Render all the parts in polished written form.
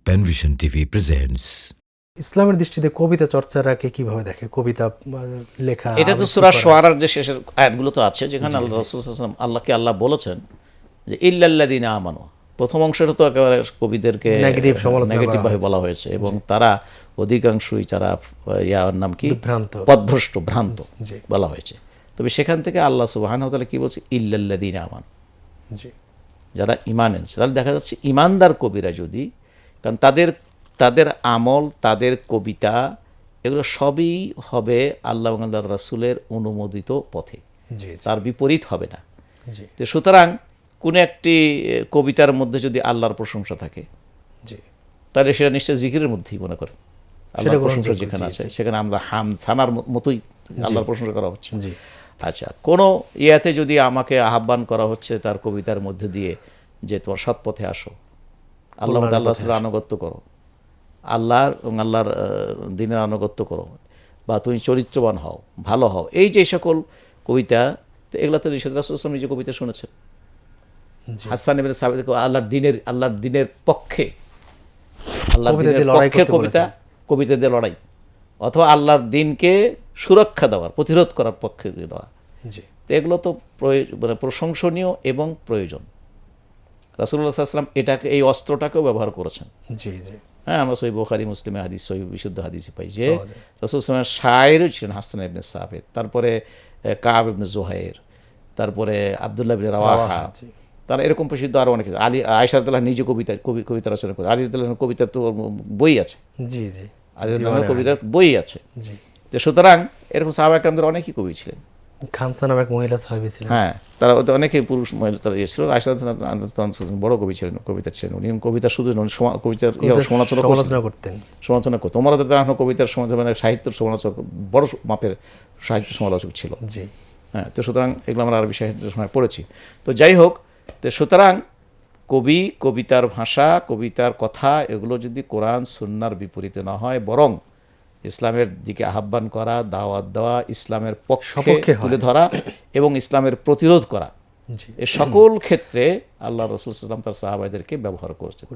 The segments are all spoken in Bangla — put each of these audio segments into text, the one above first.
Panvision TV presents. ইসলামের দৃষ্টিতে কবিতা চর্চাটাকে কিভাবে দেখে? কবিতা লেখা, এটা তো সূরা শুআরার যে শেষের আয়াতগুলো তো আছে, যেখানে আল্লাহ রাসূল সাল্লাল্লাহু আলাইহি ওয়াসাল্লাম আল্লাহকে আল্লাহ বলেছেন যে ইল্লাল্লাযিনা আমানু। প্রথম অংশটা তো একেবারে কবিদেরকে নেগেটিভভাবে বলা হয়েছে, এবং তারা অধিকাংশই যারা ইয়ার নাম কি পথভ্রষ্ট ভ্রান্ত বলা হয়েছে। তবে সেখান থেকে আল্লাহ সুবহানাহু ওয়া তাআলা কি বলছে? ইল্লাল্লাযিনা আমানু, যারা ঈমান এনেছে। তাহলে দেখা যাচ্ছে ঈমানদার কবিরা যদি, কারণ তাদের আমল, তাদের কবিতা, এগুলো সবই হবে আল্লাহ এবং আল্লাহর রাসূলের অনুমোদিত পথে, তার বিপরীত হবে না। তো সুতরাং কোন একটি কবিতার মধ্যে যদি আল্লাহর প্রশংসা থাকে, তাহলে সেটা নিশ্চয় জিকিরের মধ্যেই মনে করে আল্লাহর প্রশংসা যেখানে আছে, সেখানে আমরা থানার মতোই আল্লাহর প্রশংসা করা হচ্ছে। আচ্ছা, কোনো ইয়াতে যদি আমাকে আহ্বান করা হচ্ছে তার কবিতার মধ্যে দিয়ে যে তোমার সৎ পথে আসো, আল্লাহ রাসূলের আনুগত্য করো, আল্লাহর এবং আল্লাহর দ্বীনের আনুগত্য করো, বা তুমি চরিত্রবান হও, ভালো হও, এই যে সকল কবিতা, তো এগুলো তো রাসূল সাল্লাল্লাহু আলাইহি ওয়াসাল্লাম নিজে কবিতা শুনেছেন। হাসান ইবনে সাবিত আল্লাহর দ্বীনের পক্ষে, আল্লাহর দ্বীনের পক্ষে কবিতা দিয়ে লড়াই, অথবা আল্লাহর দ্বীনকে সুরক্ষা দেওয়ার, প্রতিরোধ করার পক্ষে দেওয়া, তো এগুলো তো মানে প্রশংসনীয় এবং প্রয়োজন। রাসূলুল্লাহ সাল্লাল্লাহু আলাইহি ওয়াসাল্লাম এটাকে, এই অস্ত্রটাকেও ব্যবহার করেছেন। হ্যাঁ, আমরা সহিহ বুখারী মুসলিমে হাদিস, সহিহ বিশুদ্ধ হাদিসে পাই যে রাসূল সাল্লাল্লাহু আলাইহি ওয়াসাল্লামের শায়েরও ছিলেন হাসান ইবনে সাবিত, তারপরে কাব ইবনে জুহাইর, তারপরে আব্দুল্লাহ ইবনে রাওয়াহা, তারা এরকম প্রসিদ্ধ আরও অনেক। আয়েশা রাদিয়াল্লাহু আনহা নিজে কবিতা রচনা করে। আলী রাদিয়াল্লাহু আনহু কবিতার তো বই আছে, আলী রাদিয়াল্লাহু আনহু কবিতার বই আছে। তো সুতরাং এরকম সাহাবা কেরামদের অনেকেই কবি ছিলেন। খানসা নামে এক মহিলা সাহাবী ছিলেন, হ্যাঁ, তারা অনেকেই পুরুষ মহিলা তারা ছিল। আয়েশা রাদিয়াল্লাহু বড় কবি ছিলেন, কবিতা ছিলেন উনি। কবিতা শুধু কবিতার সমালোচনা করতেন। ওমর রাদিয়াল্লাহু আনহু কবিতার সমালোচনা, মানে সাহিত্যের সমালোচক, বড় মাপের সাহিত্য সমালোচক ছিল। হ্যাঁ, তো সুতরাং এগুলো আমরা আরবি সাহিত্যের সময় পড়েছি। তো যাই হোক, তো সুতরাং কবিতার ভাষা, কবিতার কথা, এগুলো যদি কোরআন সুন্নাহর বিপরীতে না হয়, বরং ইসলামের দিকে আহ্বান করা, দাওয়াত দেওয়া, ইসলামের পক্ষে তুলে ধরা এবং ইসলামের প্রতিরোধ করা, এ সকল ক্ষেত্রে আল্লাহ রাসূল সাল্লাল্লাহু আলাইহি ওয়াসাল্লাম তার সাহাবাদেরকে ব্যবহার করেছেন।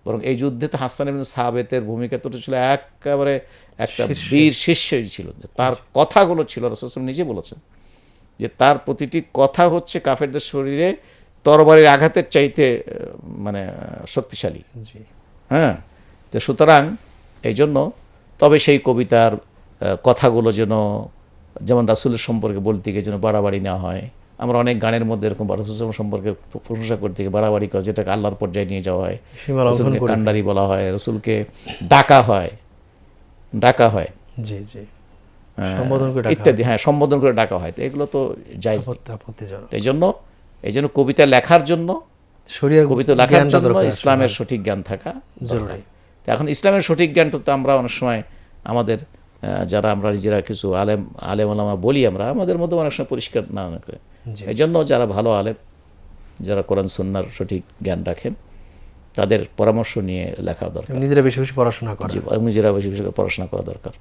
বরং এই যুদ্ধে তো হাসান ইবনে সাবিতের ভূমিকা তো ছিল একেবারে একটা বীর শিষ্যই ছিল। তার কথাগুলো ছিল, রাসূল সাল্লাল্লাহু আলাইহি ওয়াসাল্লাম নিজে বলেছেন যে তার প্রতিটি কথা হচ্ছে কাফেরদের শরীরে তরবারির আঘাতের চাইতে মানে শক্তিশালী। হ্যাঁ, তো সুতরাং এই জন্য, তবে সেই কবিতার কথাগুলো যেমন রাসূলের সম্পর্কে বলতে গিয়ে যেন বাড়াবাড়ি না হয়। আমরা অনেক গানের মধ্যে এরকম রাসূল সম্পর্কে প্রশংসা করতে গিয়ে বাড়াবাড়ি করে, যেটাকে আল্লাহর পর্যায়ে নিয়ে যাওয়া হয়। রাসূলকে কান্ডারি বলা হয়, রাসূলকে ডাকা হয় ইত্যাদি, হ্যাঁ, সম্বোধন করে ডাকা হয়। তো এগুলো তো জায়েজ। এই জন্য কবিতা লেখার জন্য ইসলামের সঠিক জ্ঞান থাকা জরুরি। এখন ইসলামের সঠিক জ্ঞানটা তো আমরা অনেক সময় আমাদের যারা আমরা নিজেরা কিছু আলেম ওলামা বলি, আমাদের মধ্যে অনেক সময় পরিষ্কার না করে। এই জন্য যারা ভালো আলেম, যারা কোরআন সুন্নাহর সঠিক জ্ঞান রাখেন, তাদের পরামর্শ নিয়ে লেখা দরকার, নিজেরা বেশি বেশি পড়াশোনা করা দরকার।